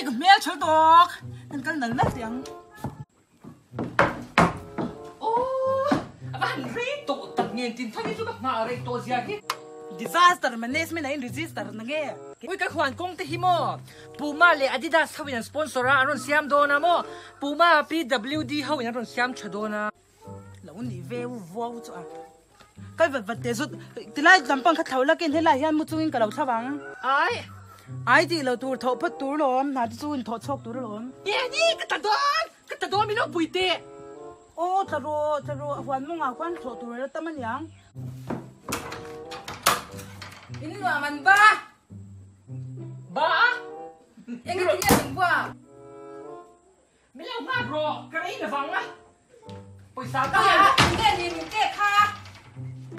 cái mẹ chơi đọc nên cần nâng nát tiếng anh rít tụ tập nghiền tin thay cho các mà rít tụ gì hết disaster management này register nè nghe ui cái khoản công ty himo Puma le Adidas hậu nhân sponsor à anh xem đồ na mo Puma PWD hậu nhân xem chơi đồ na lâu nỉ về vô cho cái vật vật để rút thì lại làm bằng khát thấu là cái thế là hian một chung cái lâu sao bằng ai thì lâu tour thọ bắt tour lom nào chung thọ chọc tour lom đi cái tạt đòn mình nó bụi tệ ô charo hoàn mong à quan thọ tour là tâm anh yang ini lu aman ba yang ini yang gua mình làm ba bro cái này là vang á bụi sao ka Ngeni mình ke kha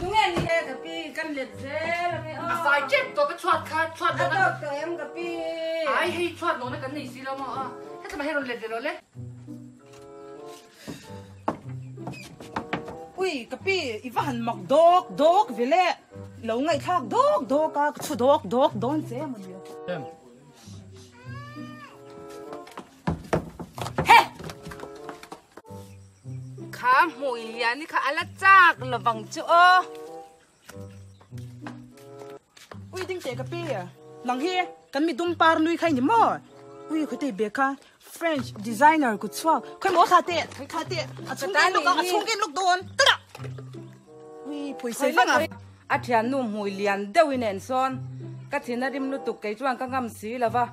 Ngeni he ka pi kan let je la me à phải chết tôi cái chuột ka to ka em ka pi ai hay chuột nó cái này xí lắm mà thế mà hay rồi lệch rồi đấy ui cái pi ivan mặc dog về lẽ lâu ngày khác dog à chú dog don xe mà đi kha mui lian ni kha ala chak la wang chu o ui ding te cái pi à nang hi kan mi dum par nui khai ni mo ui khoi te be kha French designer ku chwa khoi mo kha te a chung ke luk don ta ui poi se fa nga a thian nu mui lian deu in en son ka thina rim nu tuk kai chuan ka ngam si lawa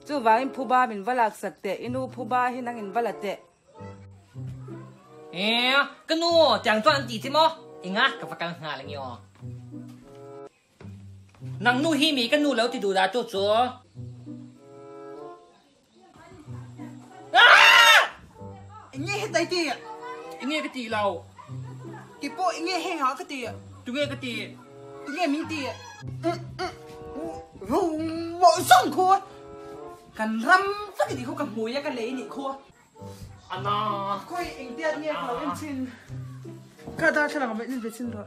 chu wa in phuba min walak sakte inu phuba hi nang in walate cái nô chẳng toàn gì thế mò ngã cái phải căng hà là nhiều nằng nu hi mi cái nu lâu thì đủ đã cho nghe hết đây ti nghe cái gì lâu cái bộ nghe hay hả cái ti tôi nghe cái gì tôi nghe mi ti bộ song khua cần răm cái gì không cầm mùi cái lấy nị khua anh à coi anh tiệt nghe khẩu em xin cái đó chắc là mấy nhân vật xin rồi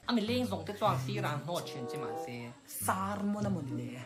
anh mình lên dùng cái trang phi rằng nó chuyện chứ mà xe sar mo na mo nile